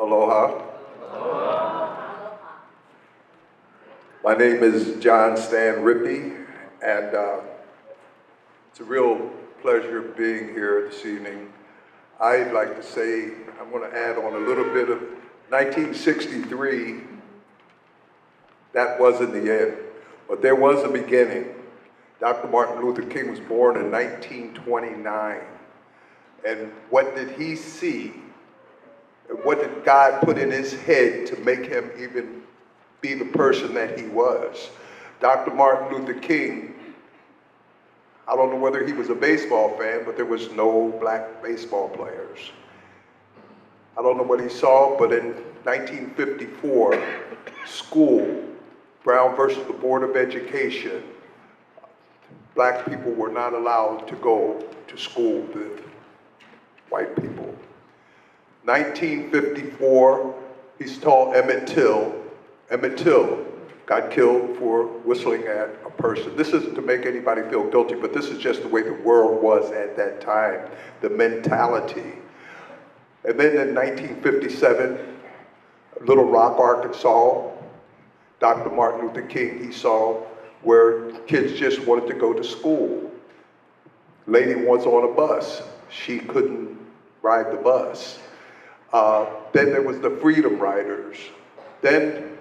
Aloha. My name is John Stan Rippey, and it's a real pleasure being here this evening. I'd like to say, I'm going to add on a little bit of 1963. That wasn't the end, but there was a beginning. Dr. Martin Luther King was born in 1929. And what did he see? What did God put in his head to make him even be the person that he was? Dr. Martin Luther King, I don't know whether he was a baseball fan, but there was no black baseball players. I don't know what he saw, but in 1954, school, Brown versus the Board of Education, black people were not allowed to go to school with white people. 1954, he saw Emmett Till. Emmett Till got killed for whistling at a person. This isn't to make anybody feel guilty, but this is just the way the world was at that time, the mentality. And then in 1957, Little Rock, Arkansas, Dr. Martin Luther King, he saw where kids just wanted to go to school. Lady was on a bus. She couldn't ride the bus. Then there was the Freedom Riders. Then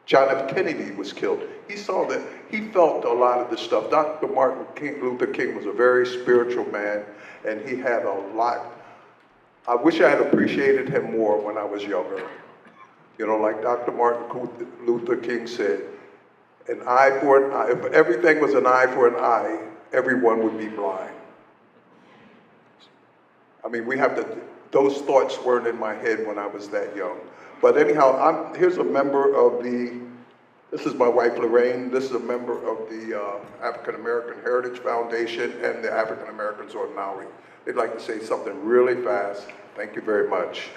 John F. Kennedy was killed. He saw that, he felt a lot of this stuff. Dr. Martin Luther King was a very spiritual man, and he had a lot. I wish I had appreciated him more when I was younger. You know, like Dr. Martin Luther King said, an eye for an eye. If everything was an eye for an eye, everyone would be blind. I mean, those thoughts weren't in my head when I was that young. But anyhow, here's a member of this is my wife Lorraine, this is a member of the African American Heritage Foundation and the African Americans on Maui. They'd like to say something really fast. Thank you very much.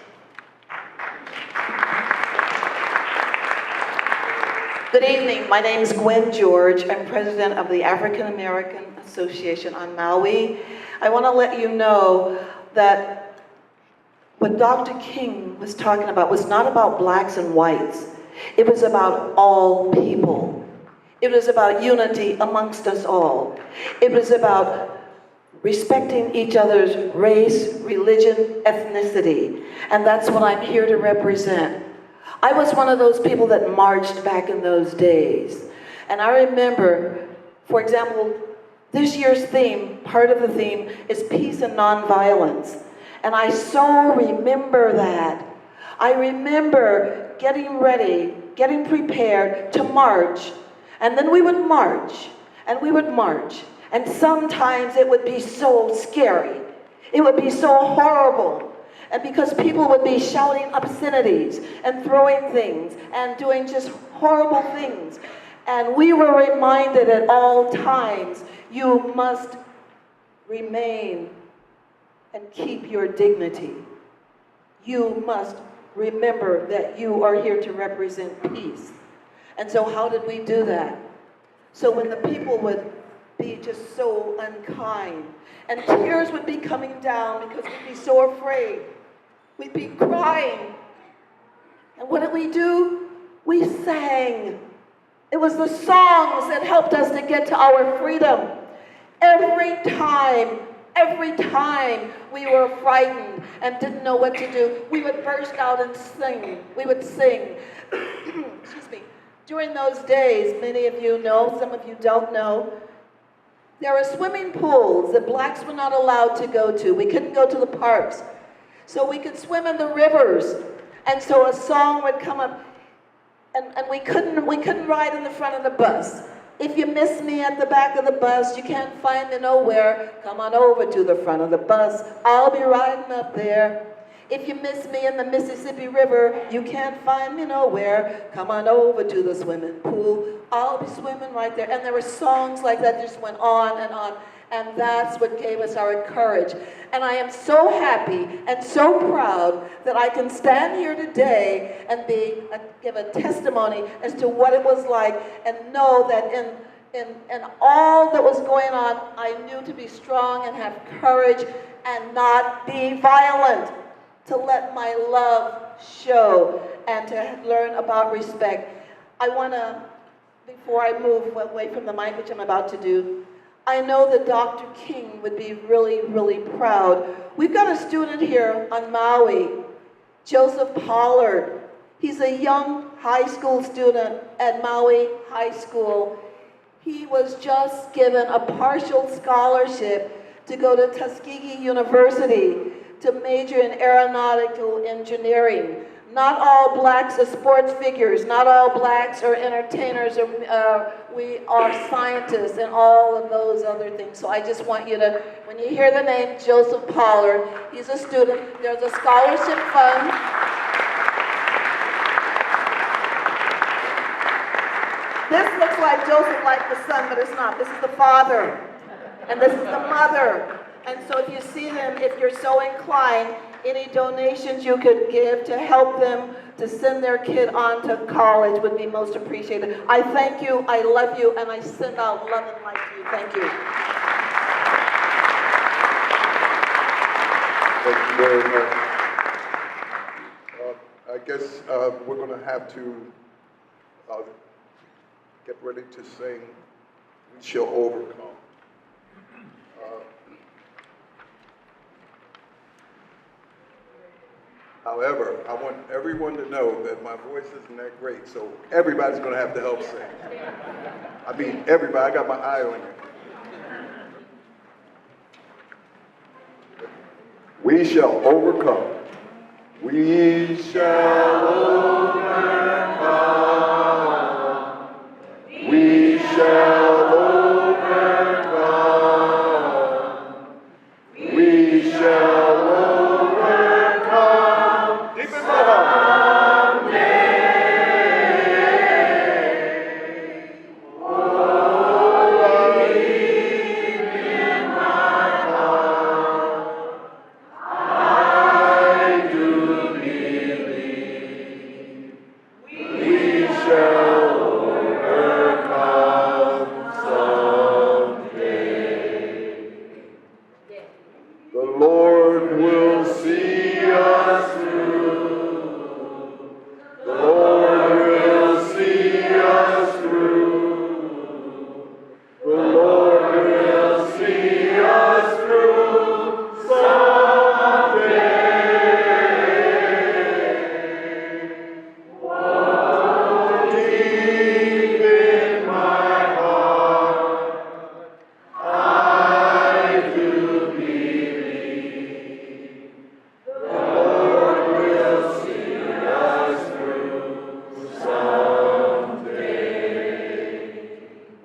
Good evening, my name is Gwen George. I'm president of the African American Association on Maui. I want to let you know that what Dr. King was talking about was not about blacks and whites. It was about all people. It was about unity amongst us all. It was about respecting each other's race, religion, ethnicity. And that's what I'm here to represent. I was one of those people that marched back in those days. And I remember, for example, this year's theme, part of the theme, is peace and nonviolence. And I so remember that. I remember getting ready, getting prepared to march. And then we would march, and we would march. And sometimes it would be so scary. It would be so horrible. And because people would be shouting obscenities and throwing things and doing just horrible things. And we were reminded at all times, you must remain and keep your dignity. You must remember that you are here to represent peace. And so how did we do that? So when the people would be just so unkind, and tears would be coming down because we'd be so afraid, we'd be crying. And what did we do? We sang. It was the songs that helped us to get to our freedom. Every time we were frightened and didn't know what to do, we would burst out and sing. We would sing. Excuse me. During those days, many of you know, some of you don't know, there were swimming pools that blacks were not allowed to go to. We couldn't go to the parks. So we could swim in the rivers. And so a song would come up, and we couldn't ride in the front of the bus. If you miss me at the back of the bus, you can't find me nowhere, come on over to the front of the bus. I'll be riding up there. If you miss me in the Mississippi River, you can't find me nowhere, come on over to the swimming pool. I'll be swimming right there. And there were songs like that just went on. And that's what gave us our courage. And I am so happy and so proud that I can stand here today and give a testimony as to what it was like, and know that in all that was going on, I knew to be strong and have courage and not be violent. to let my love show and to learn about respect. I want to, before I move away from the mic, which I'm about to do, I know that Dr. King would be really, really proud. We've got a student here on Maui, Joseph Pollard. He's a young high school student at Maui High School. He was just given a partial scholarship to go to Tuskegee University to major in aeronautical engineering. Not all blacks are sports figures. Not all blacks are entertainers. We are scientists and all of those other things. So I just want you to, when you hear the name Joseph Pollard, he's a student. There's a scholarship fund. This looks like Joseph, like the son, but it's not. This is the father, and this is the mother. And so if you see them, if you're so inclined, any donations you could give to help them to send their kid on to college would be most appreciated. I thank you, I love you, and I send out love and light to you. Thank you. Thank you very much. I guess we're going to have to get ready to sing We Shall Overcome. However, I want everyone to know that my voice isn't that great, so everybody's going to have to help sing. I mean, everybody. I got my eye on you. We shall overcome. We shall overcome. We shall overcome. We shall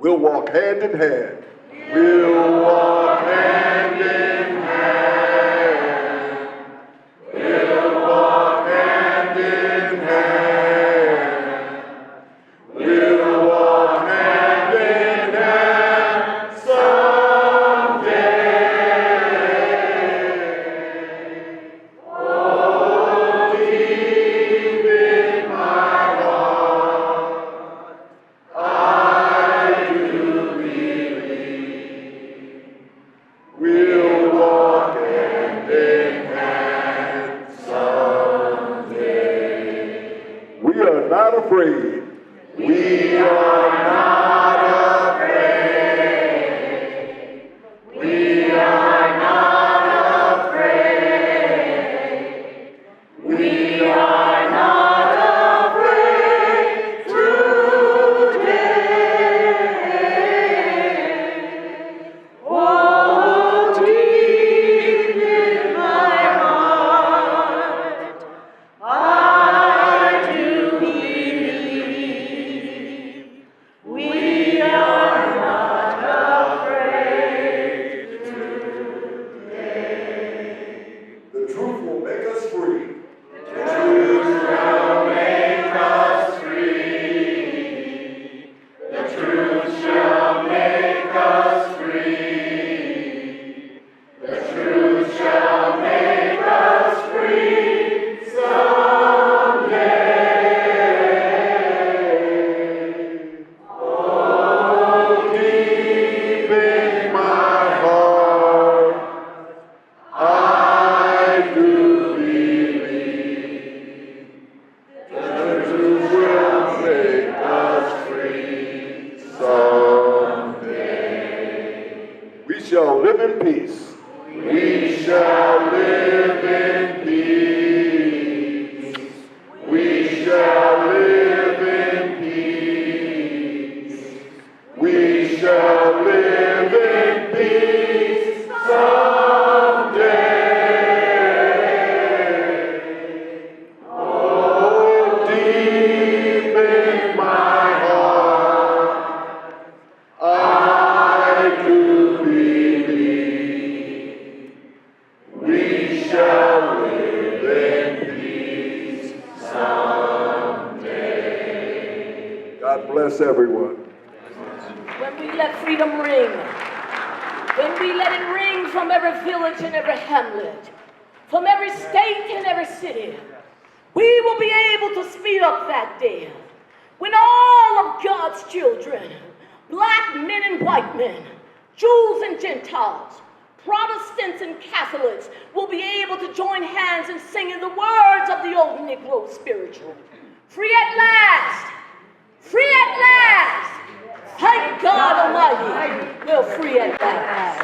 we'll walk hand in hand. We'll walk hand in hand. We'll walk hand in hand. We'll walk hand in hand someday. Oh, deep in my heart, we'll walk hand in hand someday. We are not afraid. We are not afraid. We are not afraid. We are not afraid today. Oh, deep in my heart, I do believe We shall live in peace. We shall live in peace. We shall live in peace someday. Oh, deep in my heart, I do believe we shall live in peace someday. God bless everyone. When we let freedom ring, when we let it ring from every village and every hamlet, from every state and every city, we will be able to speed up that day when all of God's children, black men and white men, Jews and Gentiles, Protestants and Catholics, will be able to join hands in singing the words of the old Negro spiritual. Free at last! Free at last! Thank God Almighty, we're free at last.